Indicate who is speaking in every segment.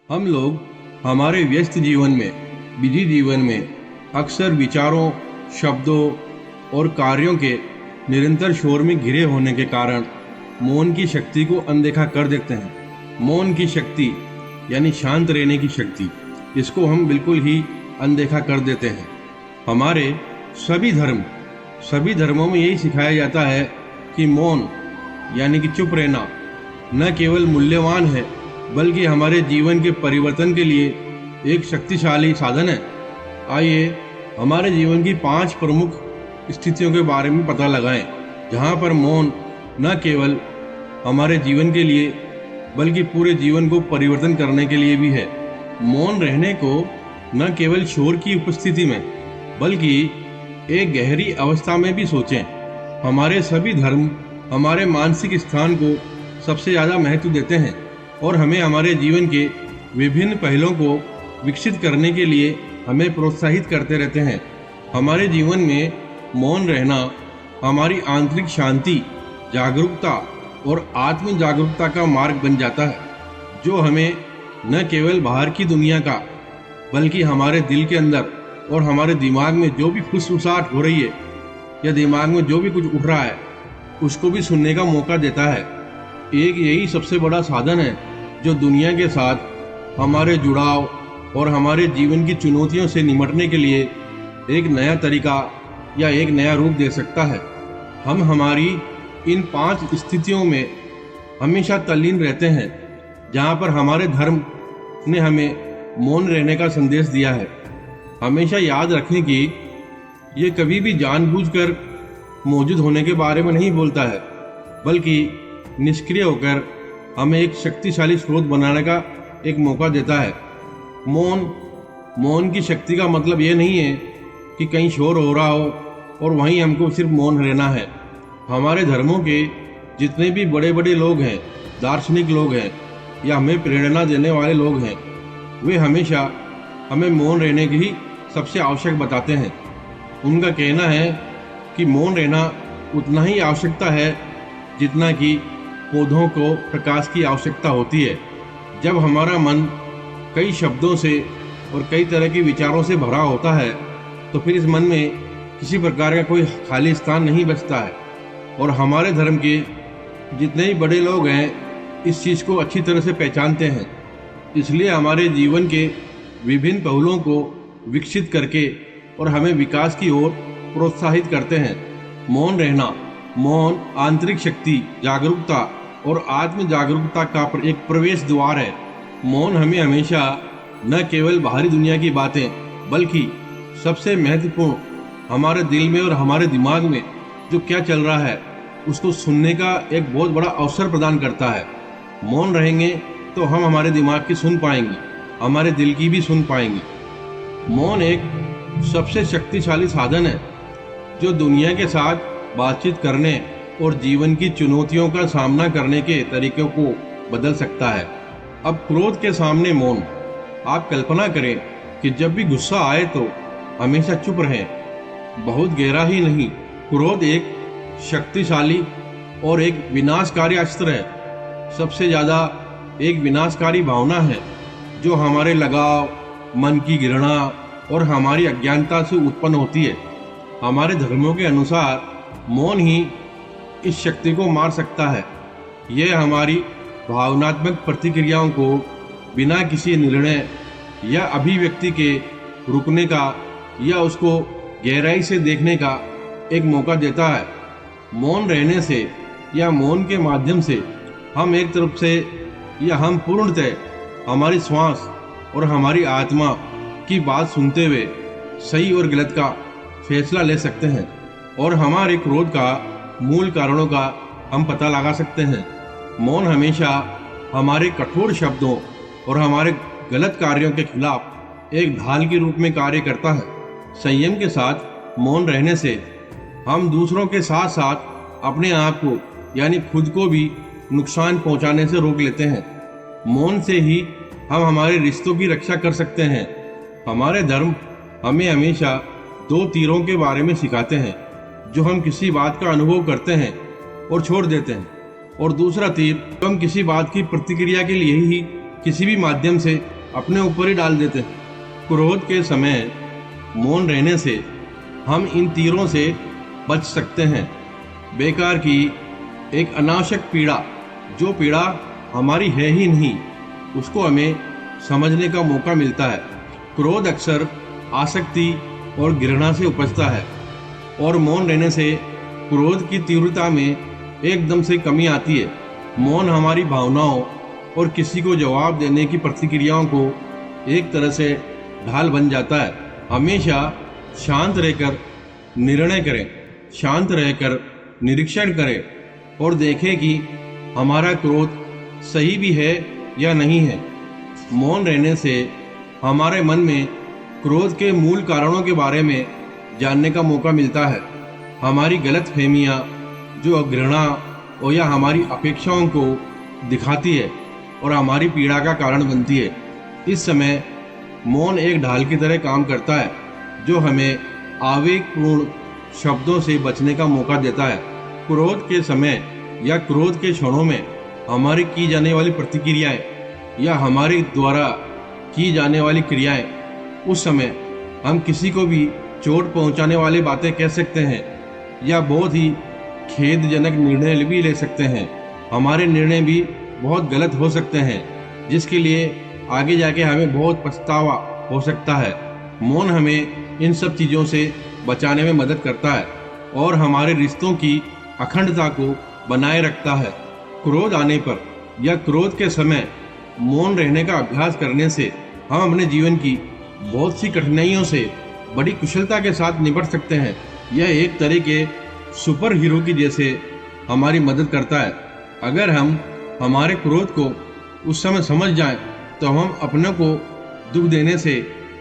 Speaker 1: हम लोग हमारे व्यस्त जीवन में, बिजी जीवन में अक्सर विचारों, शब्दों और कार्यों के निरंतर शोर में घिरे होने के कारण मौन की शक्ति को अनदेखा कर देते हैं। मौन की शक्ति यानी शांत रहने की शक्ति, इसको हम बिल्कुल ही अनदेखा कर देते हैं। हमारे सभी धर्मों में यही सिखाया जाता है कि मौन यानी कि चुप रहना न केवल मूल्यवान है बल्कि हमारे जीवन के परिवर्तन के लिए एक शक्तिशाली साधन है। आइए हमारे जीवन की 5 प्रमुख स्थितियों के बारे में पता लगाएं, जहां पर मौन न केवल हमारे जीवन के लिए बल्कि पूरे जीवन को परिवर्तन करने के लिए भी है। मौन रहने को न केवल शोर की उपस्थिति में बल्कि एक गहरी अवस्था में भी सोचें। हमारे सभी धर्म हमारे मानसिक स्थान को सबसे ज़्यादा महत्व देते हैं और हमें हमारे जीवन के विभिन्न पहलुओं को विकसित करने के लिए हमें प्रोत्साहित करते रहते हैं। हमारे जीवन में मौन रहना हमारी आंतरिक शांति, जागरूकता और आत्म जागरूकता का मार्ग बन जाता है, जो हमें न केवल बाहर की दुनिया का बल्कि हमारे दिल के अंदर और हमारे दिमाग में जो भी फुसफुसाहट हो रही है या दिमाग में जो भी कुछ उठ रहा है उसको भी सुनने का मौका देता है। एक यही सबसे बड़ा साधन है जो दुनिया के साथ हमारे जुड़ाव और हमारे जीवन की चुनौतियों से निपटने के लिए एक नया तरीका या एक नया रूप दे सकता है। हम हमारी इन 5 स्थितियों में हमेशा तल्लीन रहते हैं, जहाँ पर हमारे धर्म ने हमें मौन रहने का संदेश दिया है। हमेशा याद रखें कि ये कभी भी जानबूझकर मौजूद होने के बारे में नहीं बोलता है, बल्कि निष्क्रिय होकर हमें एक शक्तिशाली स्रोत बनाने का एक मौका देता है। मौन की शक्ति का मतलब ये नहीं है कि कहीं शोर हो रहा हो और वहीं हमको सिर्फ मौन रहना है। हमारे धर्मों के जितने भी बड़े बड़े लोग हैं, दार्शनिक लोग हैं या हमें प्रेरणा देने वाले लोग हैं, वे हमेशा हमें मौन रहने की ही सबसे आवश्यक बताते हैं। उनका कहना है कि मौन रहना उतना ही आवश्यकता है जितना कि पौधों को प्रकाश की आवश्यकता होती है। जब हमारा मन कई शब्दों से और कई तरह के विचारों से भरा होता है तो फिर इस मन में किसी प्रकार का कोई खाली स्थान नहीं बचता है। और हमारे धर्म के जितने ही बड़े लोग हैं इस चीज़ को अच्छी तरह से पहचानते हैं, इसलिए हमारे जीवन के विभिन्न पहलुओं को विकसित करके और हमें विकास की ओर प्रोत्साहित करते हैं। मौन आंतरिक शक्ति, जागरूकता और आत्म जागरूकता का एक प्रवेश द्वार है। मौन हमें हमेशा न केवल बाहरी दुनिया की बातें बल्कि सबसे महत्वपूर्ण हमारे दिल में और हमारे दिमाग में जो क्या चल रहा है उसको सुनने का एक बहुत बड़ा अवसर प्रदान करता है। मौन रहेंगे तो हम हमारे दिमाग की सुन पाएंगे, हमारे दिल की भी सुन पाएंगे। मौन एक सबसे शक्तिशाली साधन है जो दुनिया के साथ बातचीत करने और जीवन की चुनौतियों का सामना करने के तरीकों को बदल सकता है। अब क्रोध के सामने मौन। आप कल्पना करें कि जब भी गुस्सा आए तो हमेशा चुप रहें, बहुत गहरा ही नहीं। क्रोध एक शक्तिशाली और एक विनाशकारी अस्त्र है, सबसे ज़्यादा एक विनाशकारी भावना है जो हमारे लगाव, मन की घृणा और हमारी अज्ञानता से उत्पन्न होती है। हमारे धर्मों के अनुसार मौन ही इस शक्ति को मार सकता है। यह हमारी भावनात्मक प्रतिक्रियाओं को बिना किसी निर्णय या अभिव्यक्ति के रुकने का या उसको गहराई से देखने का एक मौका देता है। मौन रहने से या मौन के माध्यम से हम एक तरफ से या हम पूर्णतः हमारी श्वास और हमारी आत्मा की बात सुनते हुए सही और गलत का फैसला ले सकते हैं और हमारे क्रोध का मूल कारणों का हम पता लगा सकते हैं। मौन हमेशा हमारे कठोर शब्दों और हमारे गलत कार्यों के खिलाफ एक ढाल के रूप में कार्य करता है। संयम के साथ मौन रहने से हम दूसरों के साथ साथ अपने आप को यानी खुद को भी नुकसान पहुंचाने से रोक लेते हैं। मौन से ही हम हमारे रिश्तों की रक्षा कर सकते हैं। हमारे धर्म हमें हमेशा 2 तीरों के बारे में सिखाते हैं, जो हम किसी बात का अनुभव करते हैं और छोड़ देते हैं, और दूसरा तीर हम किसी बात की प्रतिक्रिया के लिए ही किसी भी माध्यम से अपने ऊपर ही डाल देते हैं। क्रोध के समय मौन रहने से हम इन तीरों से बच सकते हैं। बेकार की एक अनावश्यक पीड़ा, जो पीड़ा हमारी है ही नहीं, उसको हमें समझने का मौका मिलता है। क्रोध अक्सर आसक्ति और घृणा से उपजता है और मौन रहने से क्रोध की तीव्रता में एकदम से कमी आती है। मौन हमारी भावनाओं और किसी को जवाब देने की प्रतिक्रियाओं को एक तरह से ढाल बन जाता है। हमेशा शांत रहकर निर्णय करें, शांत रहकर निरीक्षण करें और देखें कि हमारा क्रोध सही भी है या नहीं है। मौन रहने से हमारे मन में क्रोध के मूल कारणों के बारे में जानने का मौका मिलता है। हमारी गलत फहमियाँ जो घृणा और या हमारी अपेक्षाओं को दिखाती है और हमारी पीड़ा का कारण बनती है। इस समय मौन एक ढाल की तरह काम करता है, जो हमें आवेगपूर्ण शब्दों से बचने का मौका देता है। क्रोध के समय या क्रोध के क्षणों में हमारी की जाने वाली प्रतिक्रियाएं या हमारे द्वारा की जाने वाली क्रियाएं, उस समय हम किसी को भी चोट पहुंचाने वाली बातें कह सकते हैं या बहुत ही खेदजनक निर्णय भी ले सकते हैं। हमारे निर्णय भी बहुत गलत हो सकते हैं, जिसके लिए आगे जाके हमें बहुत पछतावा हो सकता है। मौन हमें इन सब चीज़ों से बचाने में मदद करता है और हमारे रिश्तों की अखंडता को बनाए रखता है। क्रोध आने पर या क्रोध के समय मौन रहने का अभ्यास करने से हम अपने जीवन की बहुत सी कठिनाइयों से बड़ी कुशलता के साथ निपट सकते हैं। यह एक तरह के सुपर हीरो की जैसे हमारी मदद करता है। अगर हम हमारे क्रोध को उस समय समझ जाएं, तो हम अपने को दुख देने से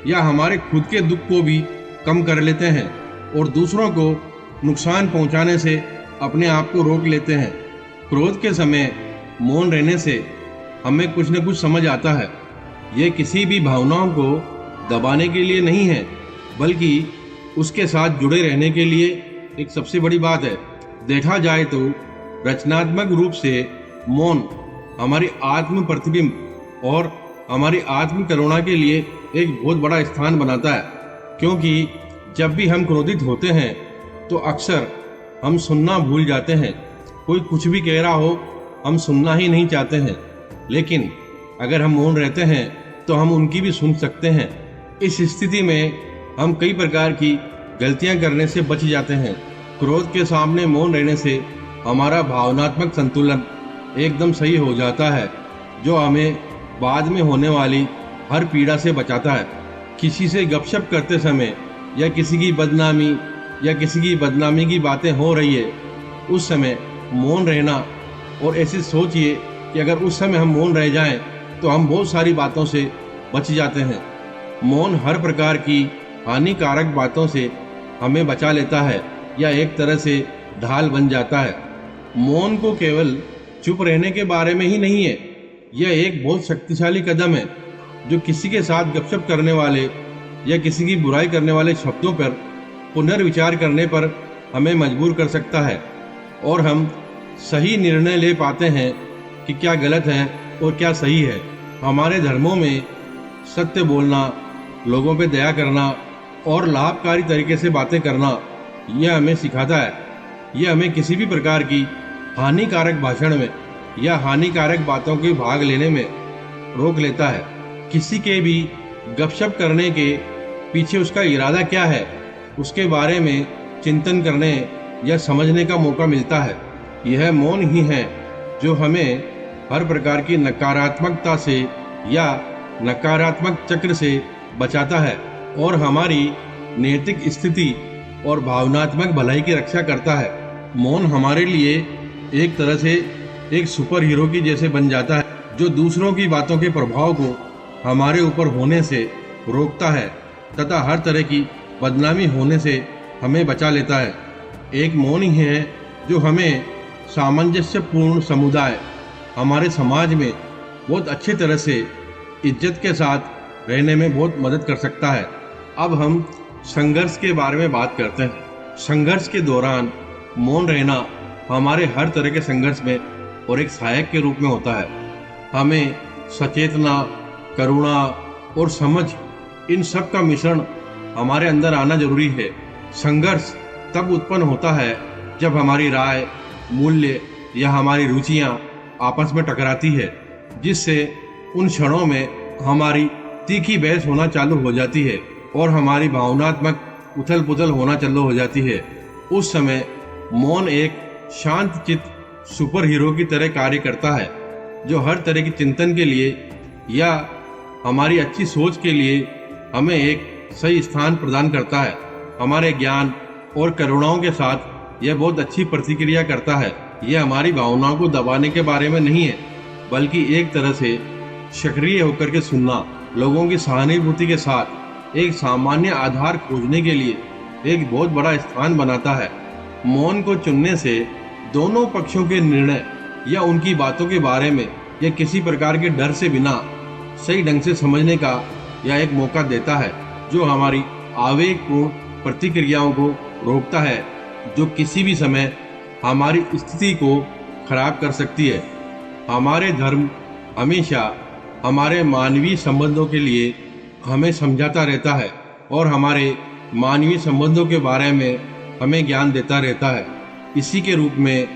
Speaker 1: या हमारे खुद के दुख को भी कम कर लेते हैं और दूसरों को नुकसान पहुंचाने से अपने आप को रोक लेते हैं। क्रोध के समय मौन रहने से हमें कुछ न कुछ समझ आता है। ये किसी भी भावनाओं को दबाने के लिए नहीं है, बल्कि उसके साथ जुड़े रहने के लिए एक सबसे बड़ी बात है। देखा जाए तो रचनात्मक रूप से मौन हमारी आत्म प्रतिबिंब और हमारी आत्म करुणा के लिए एक बहुत बड़ा स्थान बनाता है, क्योंकि जब भी हम क्रोधित होते हैं तो अक्सर हम सुनना भूल जाते हैं। कोई कुछ भी कह रहा हो, हम सुनना ही नहीं चाहते हैं, लेकिन अगर हम मौन रहते हैं तो हम उनकी भी सुन सकते हैं। इस स्थिति में हम कई प्रकार की गलतियां करने से बच जाते हैं। क्रोध के सामने मौन रहने से हमारा भावनात्मक संतुलन एकदम सही हो जाता है, जो हमें बाद में होने वाली हर पीड़ा से बचाता है। किसी से गपशप करते समय या किसी की बदनामी की बातें हो रही है, उस समय मौन रहना और ऐसे सोचिए कि अगर उस समय हम मौन रह जाएं तो हम बहुत सारी बातों से बच जाते हैं। मौन हर प्रकार की हानिकारक बातों से हमें बचा लेता है या एक तरह से ढाल बन जाता है। मौन को केवल चुप रहने के बारे में ही नहीं है, यह एक बहुत शक्तिशाली कदम है जो किसी के साथ गपशप करने वाले या किसी की बुराई करने वाले शब्दों पर पुनर्विचार करने पर हमें मजबूर कर सकता है और हम सही निर्णय ले पाते हैं कि क्या गलत है और क्या सही है। हमारे धर्मों में सत्य बोलना, लोगों पे दया करना और लाभकारी तरीके से बातें करना, यह हमें सिखाता है। यह हमें किसी भी प्रकार की हानिकारक भाषण में या हानिकारक बातों के भाग लेने में रोक लेता है। किसी के भी गपशप करने के पीछे उसका इरादा क्या है, उसके बारे में चिंतन करने या समझने का मौका मिलता है। यह मौन ही है जो हमें हर प्रकार की नकारात्मकता से या नकारात्मक चक्र से बचाता है और हमारी नैतिक स्थिति और भावनात्मक भलाई की रक्षा करता है। मौन हमारे लिए एक तरह से एक सुपर हीरो की जैसे बन जाता है, जो दूसरों की बातों के प्रभाव को हमारे ऊपर होने से रोकता है तथा हर तरह की बदनामी होने से हमें बचा लेता है। एक मौन ही है जो हमें सामंजस्यपूर्ण समुदाय, हमारे समाज में बहुत अच्छी तरह से इज्जत के साथ रहने में बहुत मदद कर सकता है। अब हम संघर्ष के बारे में बात करते हैं। संघर्ष के दौरान मौन रहना हमारे हर तरह के संघर्ष में और एक सहायक के रूप में होता है। हमें सचेतना, करुणा और समझ, इन सब का मिश्रण हमारे अंदर आना जरूरी है। संघर्ष तब उत्पन्न होता है जब हमारी राय, मूल्य या हमारी रुचियां आपस में टकराती है, जिससे उन क्षणों में हमारी तीखी बहस होना चालू हो जाती है और हमारी भावनात्मक उथल पुथल होना चालू हो जाती है। उस समय मौन एक शांत चित्त सुपर हीरो की तरह कार्य करता है, जो हर तरह की चिंतन के लिए या हमारी अच्छी सोच के लिए हमें एक सही स्थान प्रदान करता है। हमारे ज्ञान और करुणाओं के साथ यह बहुत अच्छी प्रतिक्रिया करता है। यह हमारी भावनाओं को दबाने के बारे में नहीं है, बल्कि एक तरह से सक्रिय होकर के सुनना, लोगों की सहानुभूति के साथ एक सामान्य आधार खोजने के लिए एक बहुत बड़ा स्थान बनाता है। मौन को चुनने से दोनों पक्षों के निर्णय या उनकी बातों के बारे में या किसी प्रकार के डर से बिना सही ढंग से समझने का यह एक मौका देता है, जो हमारी आवेगपूर्ण प्रतिक्रियाओं को रोकता है, जो किसी भी समय हमारी स्थिति को खराब कर सकती है। हमारे धर्म हमेशा हमारे मानवीय संबंधों के लिए हमें समझाता रहता है और हमारे मानवीय संबंधों के बारे में हमें ज्ञान देता रहता है। इसी के रूप में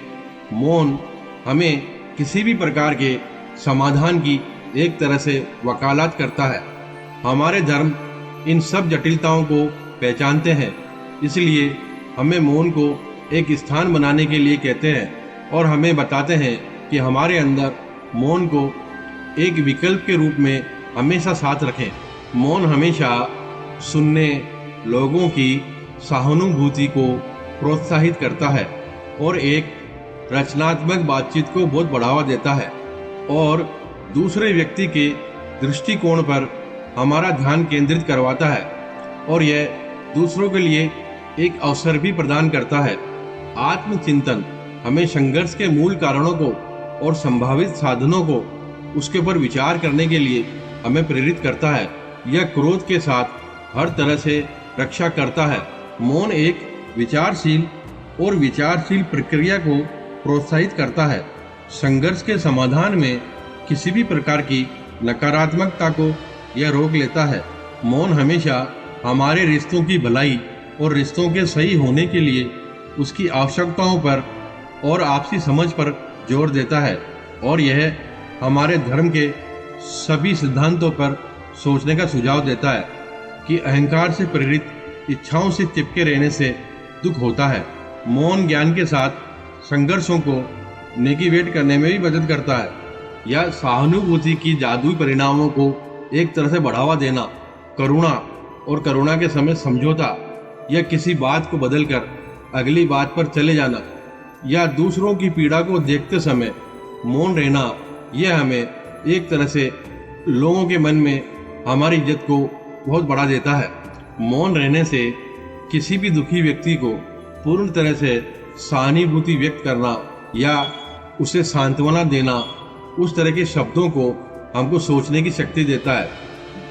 Speaker 1: मौन हमें किसी भी प्रकार के समाधान की एक तरह से वकालत करता है। हमारे धर्म इन सब जटिलताओं को पहचानते हैं, इसलिए हमें मौन को एक स्थान बनाने के लिए कहते हैं और हमें बताते हैं कि हमारे अंदर मौन को एक विकल्प के रूप में हमेशा साथ रखें। मौन हमेशा सुनने, लोगों की सहानुभूति को प्रोत्साहित करता है और एक रचनात्मक बातचीत को बहुत बढ़ावा देता है और दूसरे व्यक्ति के दृष्टिकोण पर हमारा ध्यान केंद्रित करवाता है और यह दूसरों के लिए एक अवसर भी प्रदान करता है। आत्मचिंतन हमें संघर्ष के मूल कारणों को और संभावित साधनों को उसके ऊपर विचार करने के लिए हमें प्रेरित करता है। यह क्रोध के साथ हर तरह से रक्षा करता है। मौन एक विचारशील प्रक्रिया को प्रोत्साहित करता है। संघर्ष के समाधान में किसी भी प्रकार की नकारात्मकता को यह रोक लेता है। मौन हमेशा हमारे रिश्तों की भलाई और रिश्तों के सही होने के लिए उसकी आवश्यकताओं पर और आपसी समझ पर जोर देता है और यह हमारे धर्म के सभी सिद्धांतों पर सोचने का सुझाव देता है कि अहंकार से प्रेरित इच्छाओं से चिपके रहने से दुख होता है। मौन ज्ञान के साथ संघर्षों को नेविगेट करने में भी मदद करता है। यह सहानुभूति की जादुई परिणामों को एक तरह से बढ़ावा देना, करुणा के समय समझौता या किसी बात को बदलकर अगली बात पर चले जाना या दूसरों की पीड़ा को देखते समय मौन रहना, यह हमें एक तरह से लोगों के मन में हमारी इज्जत को बहुत बढ़ा देता है। मौन रहने से किसी भी दुखी व्यक्ति को पूर्ण तरह से सहानुभूति व्यक्त करना या उसे सांत्वना देना, उस तरह के शब्दों को हमको सोचने की शक्ति देता है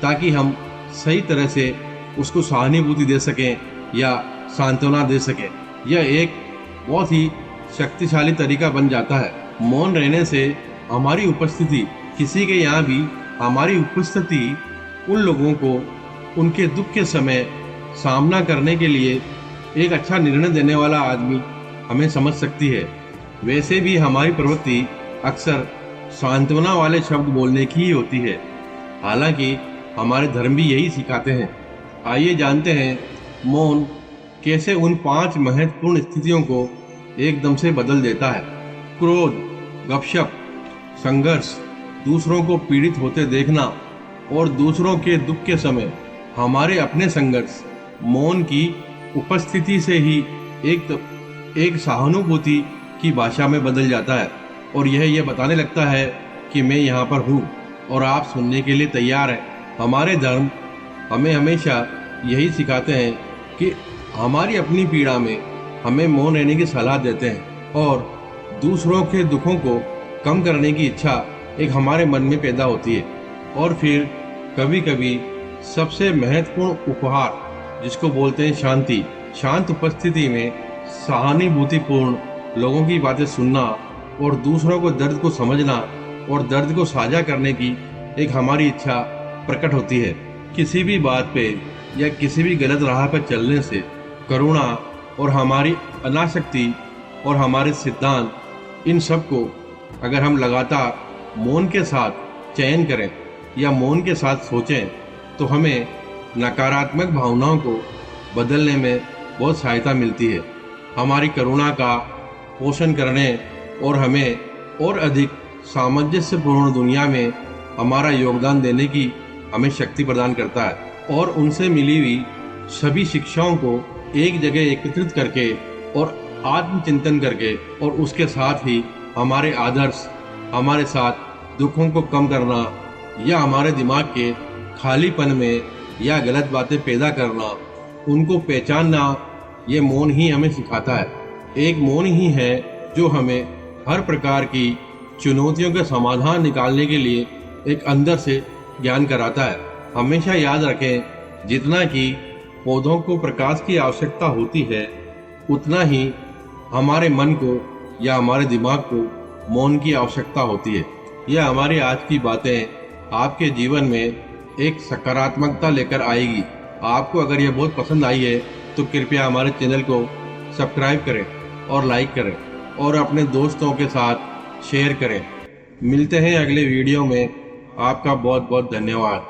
Speaker 1: ताकि हम सही तरह से उसको सहानुभूति दे सकें या सांत्वना दे सकें। यह एक बहुत ही शक्तिशाली तरीका बन जाता है। मौन रहने से हमारी उपस्थिति, किसी के यहाँ भी हमारी उपस्थिति उन लोगों को उनके दुख के समय सामना करने के लिए एक अच्छा निर्णय देने वाला आदमी हमें समझ सकती है। वैसे भी हमारी प्रवृत्ति अक्सर सांत्वना वाले शब्द बोलने की ही होती है, हालांकि हमारे धर्म भी यही सिखाते हैं। आइए जानते हैं मौन कैसे उन 5 महत्वपूर्ण स्थितियों को एकदम से बदल देता है। क्रोध, गपशप, संघर्ष, दूसरों को पीड़ित होते देखना और दूसरों के दुख के समय हमारे अपने संघर्ष। मौन की उपस्थिति से ही एक सहानुभूति की भाषा में बदल जाता है और यह बताने लगता है कि मैं यहाँ पर हूँ और आप सुनने के लिए तैयार हैं। हमारे धर्म हमें हमेशा यही सिखाते हैं कि हमारी अपनी पीड़ा में हमें मौन रहने की सलाह देते हैं और दूसरों के दुखों को कम करने की इच्छा एक हमारे मन में पैदा होती है। और फिर कभी कभी सबसे महत्वपूर्ण उपहार, जिसको बोलते हैं शांति, शांत उपस्थिति में सहानुभूतिपूर्ण लोगों की बातें सुनना और दूसरों को दर्द को समझना और दर्द को साझा करने की एक हमारी इच्छा प्रकट होती है। किसी भी बात पे या किसी भी गलत राह पर चलने से करुणा और हमारी अनासक्ति और हमारे सिद्धांत, इन सब को अगर हम लगातार मौन के साथ चयन करें या मौन के साथ सोचें तो हमें नकारात्मक भावनाओं को बदलने में बहुत सहायता मिलती है। हमारी करुणा का पोषण करने और हमें और अधिक सामंजस्यपूर्ण दुनिया में हमारा योगदान देने की हमें शक्ति प्रदान करता है और उनसे मिली हुई सभी शिक्षाओं को एक जगह एकत्रित करके और आत्मचिंतन करके और उसके साथ ही हमारे आदर्श, हमारे साथ दुखों को कम करना या हमारे दिमाग के खालीपन में या गलत बातें पैदा करना, उनको पहचानना, ये मौन ही हमें सिखाता है। एक मौन ही है जो हमें हर प्रकार की चुनौतियों के समाधान निकालने के लिए एक अंदर से ज्ञान कराता है। हमेशा याद रखें, जितना कि पौधों को प्रकाश की आवश्यकता होती है, उतना ही हमारे मन को या हमारे दिमाग को मौन की आवश्यकता होती है। यह हमारी आज की बातें आपके जीवन में एक सकारात्मकता लेकर आएगी। आपको अगर यह बहुत पसंद आई है तो कृपया हमारे चैनल को सब्सक्राइब करें और लाइक करें और अपने दोस्तों के साथ शेयर करें। मिलते हैं अगले वीडियो में। आपका बहुत बहुत धन्यवाद।